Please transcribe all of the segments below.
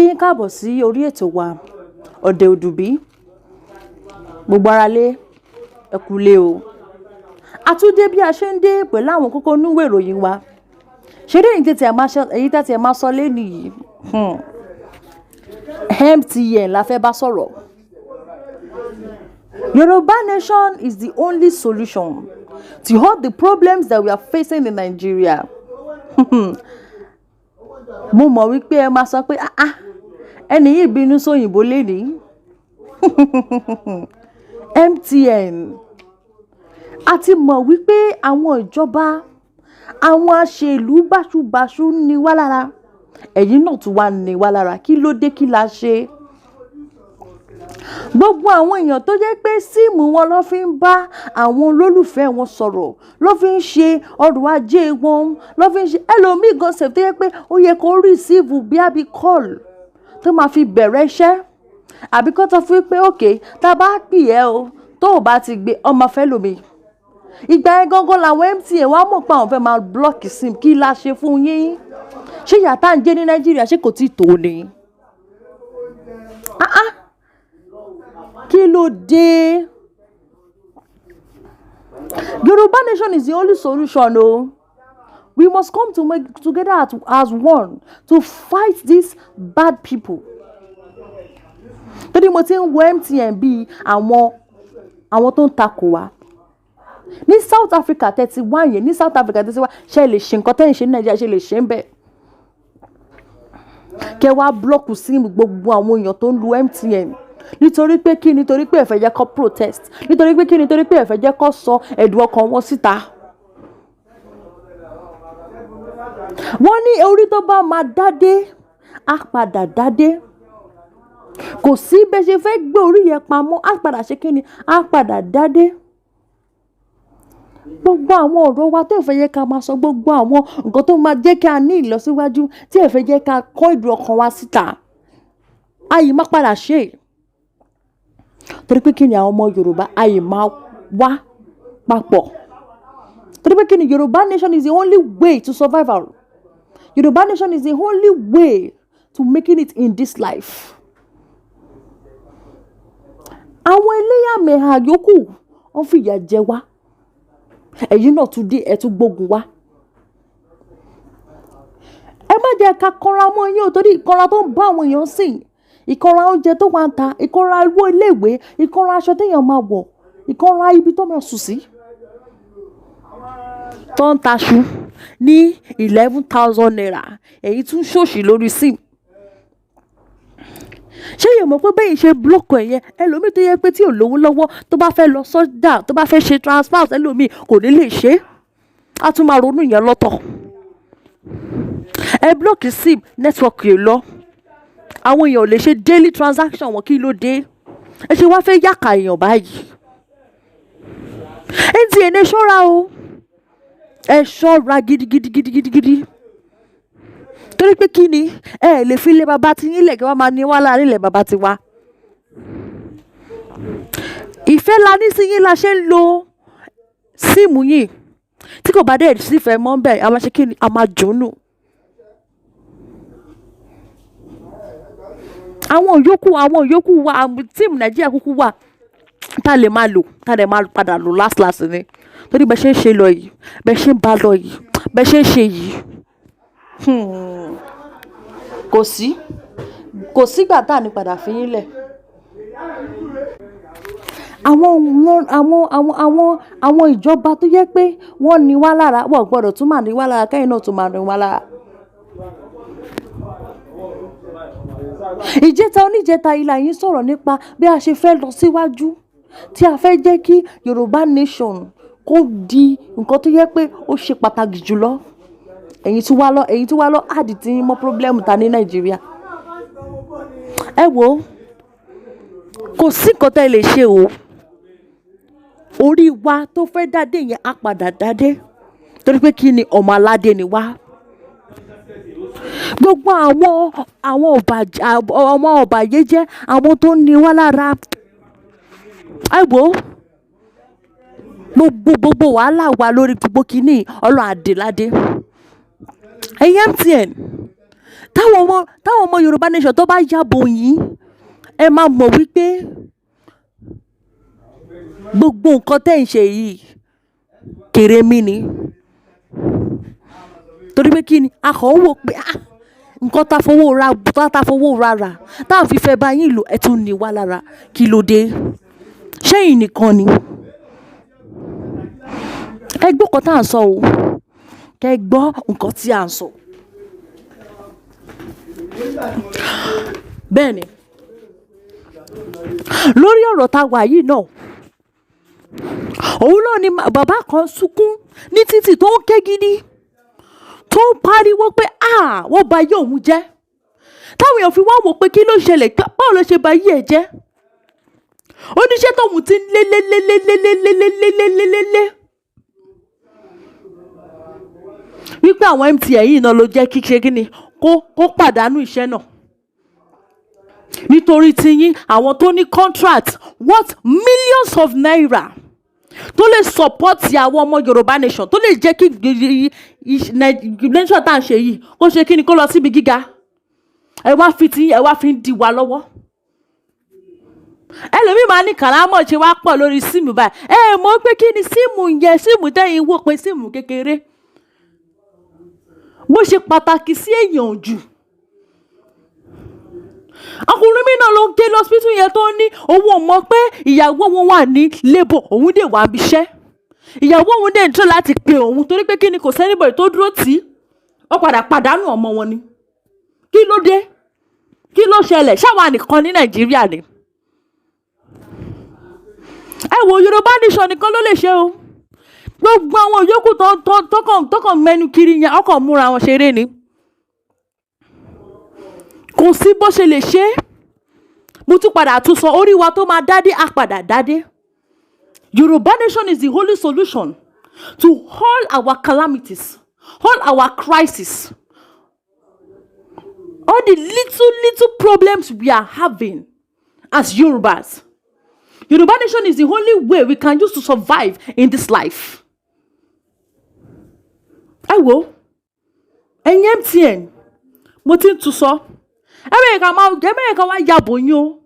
yín káàbọ̀ sí orí ètò wa Ọ̀dẹ̀ Òdùbí. Gbogbo ara lé ẹ kú lé o. A tún dé bí a ṣe ń dé pẹ̀lú àwọn kókó núwèé ìròyìn wa. Ṣé dé èyí tẹ́tí ẹ máa sọ lẹ́nu yìí? MTN la fẹ́ bá sọ̀rọ̀. Yoruba nation is the only solution to all the problems that we are facing in Nigeria. Mo mọ̀ wípé ẹ máa sọ pé ẹni yìí bínú sóyìnbó lénìí. MTN. A ti mọ̀ wípé àwọn ìjọba, àwọn aṣèlú báṣubàṣu ní wá lára. Ẹ̀yin náà tún wá ní wá lára. Kí ló dé, kí la ṣe? Gbogbo àwọn èèyàn tó jẹ́ pé síìmù wọn ló fi ń bá àwọn olólùfẹ́ wọn sọ̀rọ̀, ló fi ń ṣe ọrọ̀ ajé wọn, ló fi ń ṣe ẹlòmíì gan ṣe tó jẹ́ pé ó yẹ kó receive bí àbí call tó máa fi bẹ̀rẹ̀ iṣẹ́. Àbí kó tó fi pé okay, tá bá pè ẹ́ o, tó o bá ti gbé ọmọ fẹ́ lómi. Ìgbà yẹn gangan làwọn MTN wá mọ̀ pé àwọn fẹ́ máa block sim. Kí la ṣe fún yín? Ṣé ìyà tá ń jẹ ní Nàìjíríà ṣé kò tí tó ni? Kí ló dé? Yoruba nation is the only solution o. We must come together as one to fight these bad people. Torí mo ti ń wo MTN bí àwọn tó ń takò wá. Ní South Africa 31 yẹn, ní South Africa 31 ṣe lè ṣe nǹkan tẹ́yìn ṣe ní Nàìjíríà ṣe lè ṣe ń bẹ̀. Kẹ́ wá blọ́ọ̀kù síìmù gbogbo àwọn èèyàn tó ń lu MTN. Nítorí pé kí? Nítorí pé ẹ fẹ́ jẹ́ kó protest. Nítorí pé kí? Nítorí pé ẹ fẹ́ jẹ́ kó sọ ẹ̀dùn ọkàn wọn síta. Wọ́n ní orí tó bá máa dádé á padà dádé. Kò sí bẹ́ẹ̀ ṣe fẹ́ gbé orí yẹn pamọ́, á padà ṣe kí ni? Á padà dádé. Gbogbo àwọn ọ̀rọ̀ wa tó fẹ́ yẹ ká máa sọ, gbogbo àwọn nǹkan tó máa jẹ́ ká ní ìlọsíwájú, tí ẹ fẹ́ jẹ́ ká kó ẹ̀dùn ọkàn wa síta, ayé má padà ṣe. Torí pé kí ni àwọn ọmọ Yorùbá ayé máa wá papọ̀. Torí pé kí ni Yoruba nation is the only way to survival. Yoruba nation is the only way to making it in this life. Àwọn ẹlẹ́yàmẹ̀yà yòókù wọ́n fìyà jẹ wá. Ẹ̀yin náà tún dé ẹ tún gbógun wá. Ẹ má jẹ́ ká kanra mọ́ yín o, torí ìkanra tó ń bá àwọn èèyàn sìn. Ìkanra oúnjẹ tó wà ń ta, ìkanra owó iléèwé, ìkanra aṣọ téèyàn máa wọ̀, ìkanra ibi tó máa sùn sí. Tó ń taṣu ní 11,000 naira. Èyí tún ṣòṣì lórí sim. Ṣé yẹn mọ̀ pé bẹ́ẹ̀ ṣe block ẹ̀yẹn? Ẹlòmíì tó yẹ pé tí ò lówó lọ́wọ́ tó bá fẹ́ lọ sọ́jà, tó bá fẹ́ ṣe transfer, ẹlòmíì kò ní lè ṣe. A tún máa ronú yẹn lọ́tọ̀. Ẹ block sim, network yẹn lọ. Àwọn èèyàn ò lè ṣe daily transaction wọn, kí ló dé? Ẹ ṣe wá fẹ́ yàkà èèyàn báyìí. MTN ẹ ṣọ́ra o. Ẹ ṣọ́ra gidigidi. Torí pé kí ni? Ẹ lè fi ilé bàbá ti yín lẹ̀ kí wọ́n máa ní wá láàrin ilẹ̀ bàbá ti wá. Ìfẹ́ la ní sí yín la ṣe ń lo síìmù yìí. Tí kò bá dé sífẹ̀ẹ́ mọ́ bẹ́ẹ̀, a máa ṣe kí ni? A máa jónú. Àwọn yòókù wa, tíìmù Nàìjíríà kúkú wà tá lè máa lò, tá lè máa padà lò last ni. Torí bẹ́ẹ̀ ṣe ń ṣe lọ yìí, bẹ́ẹ̀ ṣe ń bá lọ yìí, bẹ́ẹ̀ ṣe ń ṣe yìí. Kò sígbà tá ní padà fi yín lẹ̀. Àwọn ìjọba tó yẹ pé wọ́n ní wá lára, wọ́n gbọ́dọ̀ tún máa ní wá lára, kẹ́yìn náà tún máa ní wá lára. Oníjẹta ilà yín sọ̀rọ̀ nípa bí a ṣe fẹ́ lọ síwájú, tí a fẹ́ jẹ́ kí Yoruba nation kó di nǹkan tó yẹ pé ó ṣe pàtàkì jùlọ. Ẹ̀yin tún wá lọ àdì tí yín mọ́ problem ta ní Nàìjíríà. Ẹ wo, kò sí nǹkan tẹ́ lè ṣe o. Orí wa tó fẹ́ dádé yẹn á padà dádé. Torí pé kí ni? Ọmọ aládé ni wá. Gbogbo àwọn ọ̀bàyé jẹ́ àwọn tó ní wá lára. Ẹ wo, gbogbo wàhálà wa lórí gbogbo kìíní Ọlọ́run àdèládé. Ẹ̀yin MTN, táwọn ọmọ Yorùbá nation tó bá yàbò yín ẹ máa mọ̀ wípé gbogbo nǹkan tẹ́ ń ṣe yìí kèrèmí ni. Torí pé kí ni a kàn wò pé nǹkan tá fowó ra rà tá à ń fi fẹ́ bá yín lò ẹ tún ní wá lára kí ló dé ṣẹ́yìn nìkan ni. Ẹ gbọ́ nǹkan tá à ń sọ o kẹ́ gbọ́ nǹkan tí à ń sọ. Bẹ́ẹ̀ ni lórí ọ̀rọ̀ tá wà yìí náà òun náà ni bàbá kan sunkún ní títì tó ń ké gidi tó ń pariwo pé wọ́n bà ayé òun jẹ́ táwọn èèyàn fi wá wò pé kí ló ṣẹlẹ̀ báwo ló ṣe bà ayé ẹ̀ jẹ́ oníṣẹ́ tóun ti ń lé wípé àwọn MTN yìí náà ló jẹ́ kí ṣe kí ni kó pàdánù iṣẹ́ náà nítorí tiyín àwọn tó ní contract worth millions of naira tó lè support àwọn ọmọ Yorùbá nation tó lè jẹ́ kí nation tá à ń ṣe yìí kó ṣe kí ni kó lọ síbi gíga ẹ wá fi ń di wa lọ́wọ́. Ẹlòmíì máa ní kàlámọ̀ ṣe wá pọ̀ lórí síìmù báyìí mọ̀ pé kí ni síìmù yẹn síìmù tẹ́yìn wò pé síìmù kékeré bó ṣe pàtàkì sí èèyàn jù. Ọkùnrin mi náà ló ń ké lọ́sítù yẹn tó ní òun ò mọ̀ pé ìyàwó wọn wà ní labour òun dè wá bíṣẹ́ ìyàwó òun dè ń tọ́ láti pe òun torí pé kí ni kò sẹ́nìbọ̀dì tó dúró tì í ó padà pàdánù ọmọ wọn ni. Kí ló dé kí ló ṣẹlẹ̀ ṣáwa nìkan ní Nàìjíríà ni. Ẹ wo Yorùbá nation nìkan ló lè ṣe o gbogbo àwọn yòókù tọkàn mẹ́nu kiri yẹn ọkàn múra wọn ṣeré ni kò sí bó ṣe lè ṣe mo tún padà tún sọ orí wa tó máa dádé á padà dádé. Yorùbá nation is the only solution to all our calamities all our crises all the little problems we are having as Yorubas. Yorùbá nation is the only way we can use to survive in this life. Ẹ wo ẹ̀yin MTN mo ti ń tún sọ ẹ̀mẹ́yẹ̀ká wá yàbò yín o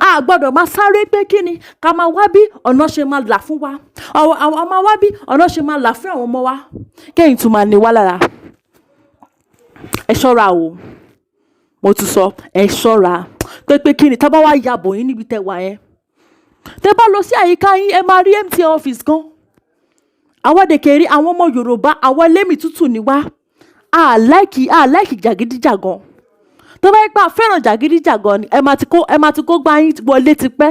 a gbọ́dọ̀ máa sáré pé kí ni ká máa wá bí ọ̀nà ṣe máa là fún wa àwọn máa wá bí ọ̀nà ṣe máa là fún àwọn ọmọ wa kẹ́yìn tún máa ní wá lára. Ẹ ṣọ́ra o mo tún sọ ẹ ṣọ́ra pé kí ni tá bá wá yàbò yín níbi tẹ́ wà yẹn tẹ́ bá lọ sí àyíká yín ẹ máa rí MTN office gan. Àwọn dèkèrè àwọn ọmọ Yorùbá àwọn ẹlẹ́mìí tútù ni wá a láìkì jàgídíjàgan tó bá yẹ pé a fẹ́ràn jàgídíjàgan ni ẹ máa ti kó gbá yín wọlé tipẹ́.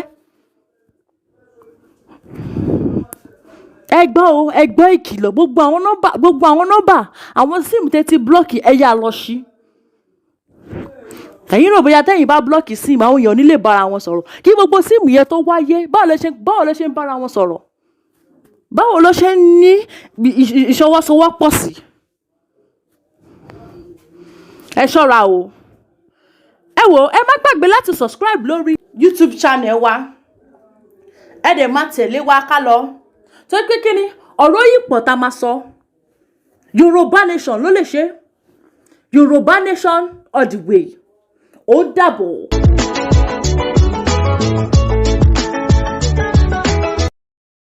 Ẹ gbọ́ ìkìlọ̀ gbogbo àwọn nọ́mbà àwọn síìmù tẹ́ ti blọ́ọ̀kì ẹ yá lọ sí. Ẹ̀yin rò bóyá tẹ́yìn bá blọ́ọ̀kì síìmù àwọn èèyàn nílé bára wọn sọ̀rọ̀ kí gbogbo síìmù yẹn tó wáyé báwo ló ṣe ń bára wọn sọ̀rọ̀ báwo ló ṣe ń ní ìṣọwọ́sowọ́pọ̀ sí. Ẹ ṣọ́ra o ẹ wò ẹ má gbàgbé láti subscribe lórí YouTube channel wa ẹ dẹ̀ má tẹ̀lé wa ká lọ tó pé kí ni ọ̀rọ̀ yìí pọ̀ tá máa sọ Yorùbá nation ló lè ṣe Yorùbá nation all the way ó dàbọ̀.